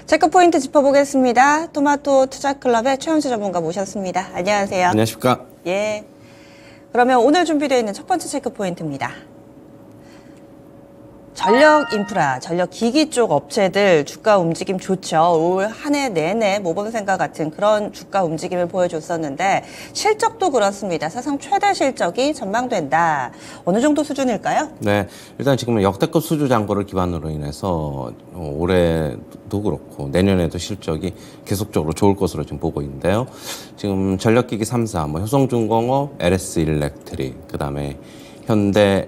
체크포인트 짚어보겠습니다. 토마토 투자클럽의 최현수 전문가 모셨습니다. 안녕하세요. 안녕하십니까. 예. 그러면 오늘 준비되어 있는 첫 번째 체크포인트입니다. 전력 인프라, 전력 기기 쪽 업체들 주가 움직임 좋죠. 올 한 해 내내 모범생과 같은 그런 주가 움직임을 보여줬었는데 실적도 그렇습니다. 사상 최대 실적이 전망된다. 어느 정도 수준일까요? 네, 일단 지금 역대급 수주 잔고를 기반으로 인해서 올해도 그렇고 내년에도 실적이 계속적으로 좋을 것으로 지금 보고 있는데요. 지금 전력기기 3사, 효성중공업, LS 일렉트릭, 그다음에 현대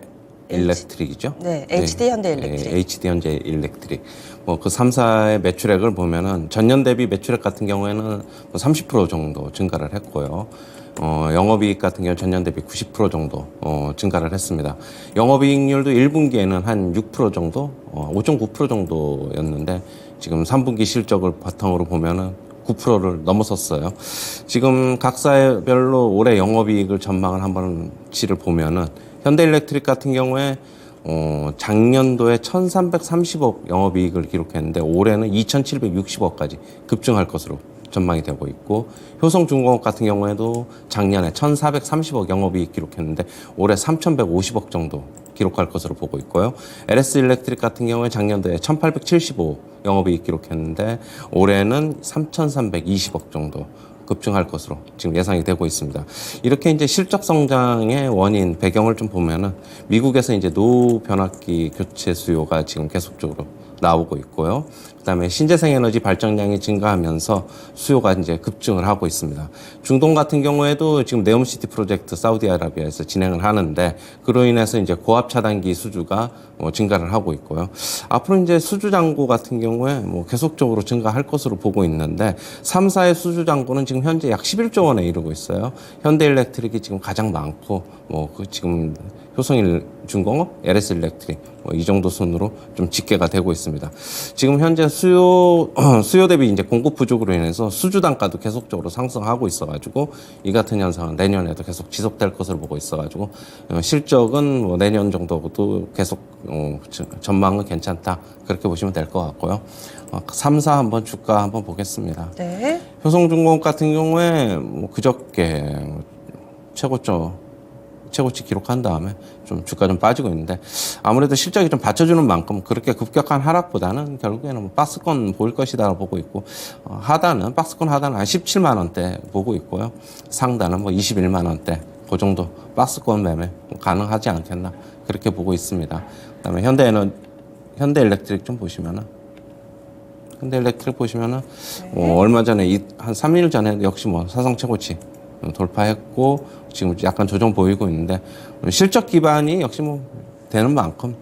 일렉트릭이죠. 네, HD 현대 일렉트릭. 네, HD 현대 일렉트릭. 그 3사의 매출액을 보면은 전년 대비 매출액 같은 경우에는 30% 정도 증가를 했고요. 영업이익 같은 경우 전년 대비 90% 정도 증가를 했습니다. 영업이익률도 1분기에는 한 6% 정도, 5.9% 정도였는데 지금 3분기 실적을 바탕으로 보면은 9%를 넘어섰어요. 지금 각사별로 올해 영업이익을 전망을 한번 치를 보면은 현대일렉트릭 같은 경우에 작년도에 1,330억 영업이익을 기록했는데 올해는 2,760억까지 급증할 것으로 전망이 되고 있고, 효성중공업 같은 경우에도 작년에 1,430억 영업이익 기록했는데 올해 3,150억 정도 기록할 것으로 보고 있고요. LS 일렉트릭 같은 경우에 작년도에 1,875억 영업이익 기록했는데 올해는 3,320억 정도 급증할 것으로 지금 예상이 되고 있습니다. 이렇게 이제 실적 성장의 원인 배경을 좀 보면은 미국에서 이제 노후 변압기 교체 수요가 지금 계속적으로 나오고 있고요. 그다음에 신재생 에너지 발전량이 증가하면서 수요가 이제 급증을 하고 있습니다. 중동 같은 경우에도 지금 네옴시티 프로젝트 사우디아라비아에서 진행을 하는데 그로 인해서 이제 고압 차단기 수주가 증가를 하고 있고요. 앞으로 이제 수주 잔고 같은 경우에 계속적으로 증가할 것으로 보고 있는데 3사의 수주 잔고는 지금 현재 약 11조 원에 이르고 있어요. 현대일렉트릭이 지금 가장 많고 지금 효성중공업, LS 일렉트릭 이 정도 순으로 좀 집계가 되고 있습니다. 지금 현재 수요 대비 이제 공급 부족으로 인해서 수주 단가도 계속적으로 상승하고 있어가지고 이 같은 현상은 내년에도 계속 지속될 것으로 보고 있어가지고 실적은 내년 정도도 계속 전망은 괜찮다 그렇게 보시면 될 것 같고요. 3사 한번 주가 한번 보겠습니다. 네. 효성중공업 같은 경우에 그저께 최고치 기록한 다음에 좀 주가 좀 빠지고 있는데 아무래도 실적이 좀 받쳐주는 만큼 그렇게 급격한 하락보다는 결국에는 박스권 보일 것이다 보고 있고, 박스권 하단은 한 17만 원대 보고 있고요. 상단은 21만 원대 그 정도 박스권 매매 가능하지 않겠나 그렇게 보고 있습니다. 그다음에 현대일렉트릭 좀 보시면은 현대일렉트릭 보시면은 얼마 전에 한 3일 전에 역시 사상 최고치 돌파했고 지금 약간 조정 보이고 있는데 실적 기반이 역시 되는 만큼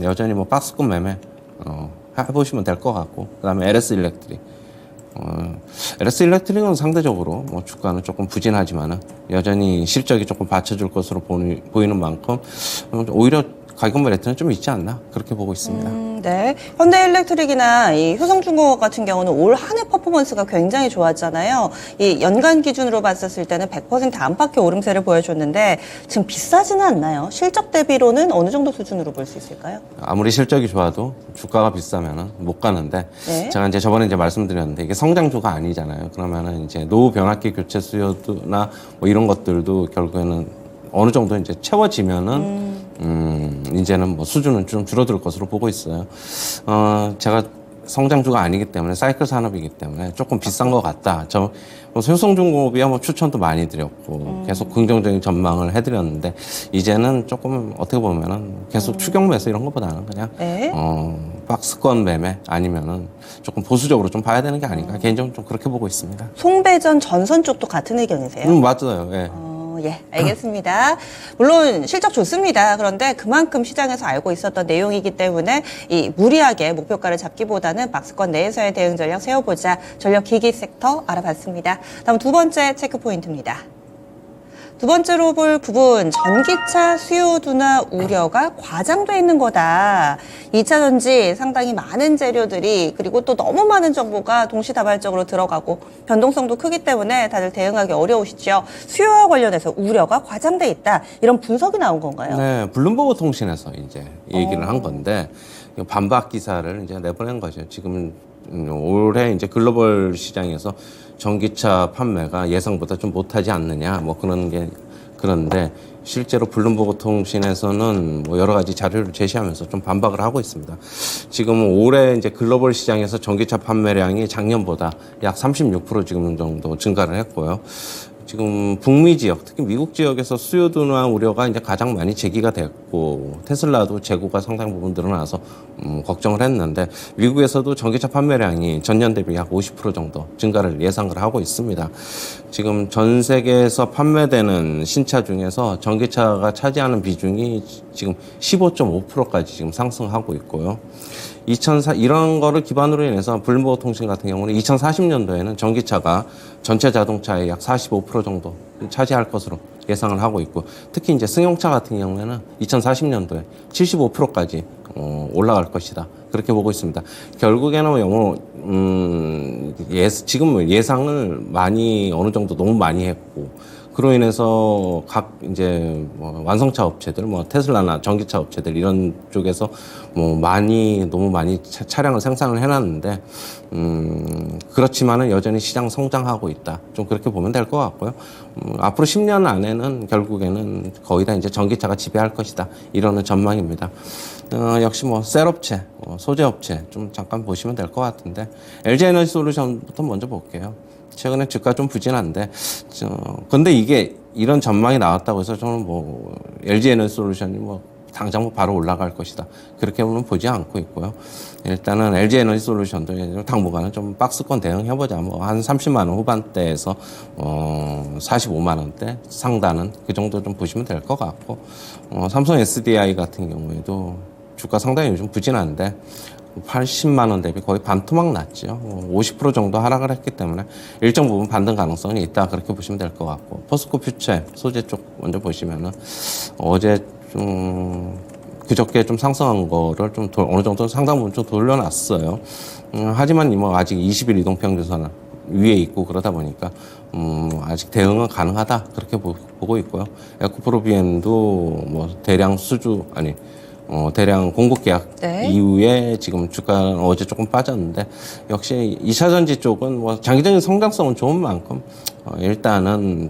여전히 박스권 매매 해보시면 될 것 같고, 그다음에 LS 일렉트릭은 상대적으로 주가는 조금 부진하지만은 여전히 실적이 조금 받쳐줄 것으로 보이는 만큼 오히려 가격 메리트는 좀 있지 않나 그렇게 보고 있습니다. 네. 현대일렉트릭이나 이 효성중공업 같은 경우는 올 한 해 퍼포먼스가 굉장히 좋았잖아요. 이 연간 기준으로 봤었을 때는 100% 안팎의 오름세를 보여줬는데 지금 비싸지는 않나요? 실적 대비로는 어느 정도 수준으로 볼 수 있을까요? 아무리 실적이 좋아도 주가가 비싸면은 못 가는데, 네. 제가 저번에 말씀드렸는데 이게 성장주가 아니잖아요. 그러면은 이제 노후 변압기 교체 수요나 이런 것들도 결국에는 어느 정도 이제 채워지면은 이제는 수주는 좀 줄어들 것으로 보고 있어요. 제가 성장주가 아니기 때문에 사이클 산업이기 때문에 조금 비싼 것 같다. 효성중공업이야 추천도 많이 드렸고 계속 긍정적인 전망을 해드렸는데 이제는 조금 어떻게 보면은 계속 추격 매수 이런 것보다는 그냥 네. 박스권 매매 아니면은 조금 보수적으로 좀 봐야 되는 게 아닌가 개인적으로 좀 그렇게 보고 있습니다. 송배전 전선 쪽도 같은 의견이세요? 맞아요. 예. 예, 알겠습니다. 물론 실적 좋습니다. 그런데 그만큼 시장에서 알고 있었던 내용이기 때문에 이 무리하게 목표가를 잡기보다는 박스권 내에서의 대응 전략 세워보자. 전력기기 섹터 알아봤습니다. 다음 두 번째 체크 포인트입니다. 두 번째로 볼 부분, 전기차 수요 둔화 우려가 과장돼 있는 거다. 2차 전지 상당히 많은 재료들이 그리고 또 너무 많은 정보가 동시다발적으로 들어가고 변동성도 크기 때문에 다들 대응하기 어려우시죠. 수요와 관련해서 우려가 과장돼 있다. 이런 분석이 나온 건가요? 네, 블룸버그 통신에서 이제 얘기를 한 건데 반박 기사를 이제 내보낸 거죠. 지금 올해 이제 글로벌 시장에서 전기차 판매가 예상보다 좀 못하지 않느냐, 뭐 그런 게 그런데 실제로 블룸버그 통신에서는 뭐 여러 가지 자료를 제시하면서 좀 반박을 하고 있습니다. 지금 올해 이제 글로벌 시장에서 전기차 판매량이 작년보다 약 36% 지금 정도 증가를 했고요. 지금 북미 지역, 특히 미국 지역에서 수요 둔화 우려가 이제 가장 많이 제기가 됐고, 테슬라도 재고가 상당 부분 늘어나서 걱정을 했는데, 미국에서도 전기차 판매량이 전년 대비 약 50% 정도 증가를 예상을 하고 있습니다. 지금 전 세계에서 판매되는 신차 중에서 전기차가 차지하는 비중이 지금 15.5%까지 지금 상승하고 있고요. 이런 거를 기반으로 인해서 블룸버그 통신 같은 경우는 2040년도에는 전기차가 전체 자동차의 약 45% 정도 차지할 것으로 예상을 하고 있고, 특히 이제 승용차 같은 경우에는 2040년도에 75%까지 올라갈 것이다. 그렇게 보고 있습니다. 결국에는 지금 예상을 많이 어느 정도 너무 많이 했고, 그로 인해서 각 이제 뭐 완성차 업체들, 뭐 테슬라나 전기차 업체들 이런 쪽에서 뭐 너무 많이 차량을 생산을 해놨는데, 그렇지만은 여전히 시장 성장하고 있다. 좀 그렇게 보면 될 것 같고요. 앞으로 10년 안에는 결국에는 거의 다 이제 전기차가 지배할 것이다. 이러는 전망입니다. 역시 뭐 셀업체, 소재업체 좀 잠깐 보시면 될 것 같은데, LG에너지솔루션부터 먼저 볼게요. 최근에 주가 좀 부진한데, 근데 이게 이런 전망이 나왔다고 해서 저는 뭐 LG에너지솔루션이 뭐 당장 뭐 바로 올라갈 것이다. 그렇게는 보지 않고 있고요. 일단은 LG에너지솔루션도 당분간은 좀 박스권 대응해보자. 뭐 한 30만 원 후반대에서 45만 원대 상단은 그 정도 좀 보시면 될 것 같고, 삼성 SDI 같은 경우에도 주가 상당히 요즘 부진한데 80만 원 대비 거의 반토막 났죠. 50% 정도 하락을 했기 때문에 일정 부분 반등 가능성이 있다. 그렇게 보시면 될 것 같고, 포스코 퓨처 소재 쪽 먼저 보시면은 어제 좀 그저께 좀 상승한 거를 좀 어느 정도 상당 부분 좀 돌려놨어요. 하지만 뭐 아직 20일 이동평균선 위에 있고 그러다 보니까 아직 대응은 가능하다. 그렇게 보고 있고요. 에코프로비엠도 뭐 대량 공급 계약 네. 이후에 지금 주가는 어제 조금 빠졌는데, 역시 2차전지 쪽은 뭐 장기적인 성장성은 좋은 만큼 일단은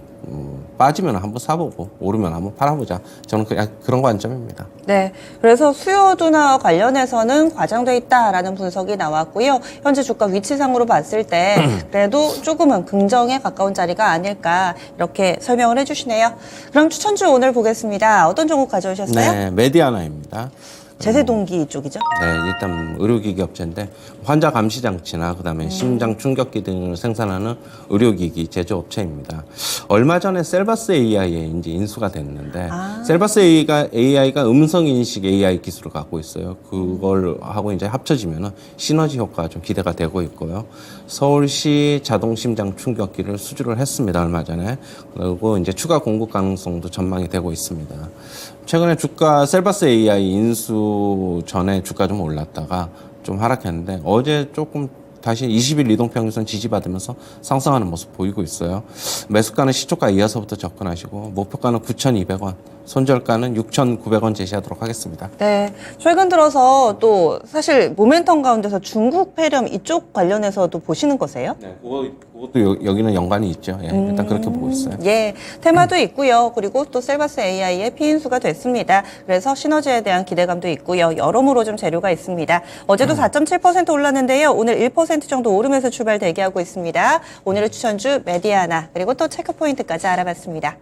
빠지면 한번 사보고 오르면 한번 팔아보자. 저는 그런 관점입니다. 네, 그래서 수요 둔화 관련해서는 과장돼 있다라는 분석이 나왔고요. 현재 주가 위치상으로 봤을 때 그래도 조금은 긍정에 가까운 자리가 아닐까 이렇게 설명을 해주시네요. 그럼 추천주 오늘 보겠습니다. 어떤 종목 가져오셨어요? 네, 메디아나입니다. 제세동기 쪽이죠? 네, 일단 의료기기 업체인데 환자 감시 장치나 그다음에 심장 충격기 등을 생산하는 의료기기 제조업체입니다. 얼마 전에 셀바스 AI에 이제 인수가 됐는데, 셀바스 AI가 음성 인식 AI 기술을 갖고 있어요. 그걸 하고 이제 합쳐지면은 시너지 효과가 좀 기대가 되고 있고요. 서울시 자동 심장 충격기를 수주를 했습니다, 얼마 전에. 그리고 이제 추가 공급 가능성도 전망이 되고 있습니다. 최근에 셀바스 AI 인수 전에 주가 좀 올랐다가 좀 하락했는데, 어제 조금 다시 20일 이동평균선 지지받으면서 상승하는 모습 보이고 있어요. 매수가는 시초가 이하서부터 접근하시고, 목표가는 9,200원, 손절가는 6,900원 제시하도록 하겠습니다. 네, 최근 들어서 또 사실 모멘텀 가운데서 중국 폐렴 이쪽 관련해서도 보시는 거세요? 네, 그것도 여기는 연관이 있죠. 예, 일단 그렇게 보고 있어요. 예, 테마도 있고요. 그리고 또 셀바스 AI의 피인수가 됐습니다. 그래서 시너지에 대한 기대감도 있고요. 여러모로 좀 재료가 있습니다. 어제도 4.7% 올랐는데요. 오늘 1% 정도 오르면서 출발 대기하고 있습니다. 오늘의 추천주 메디아나, 그리고 또 체크포인트까지 알아봤습니다.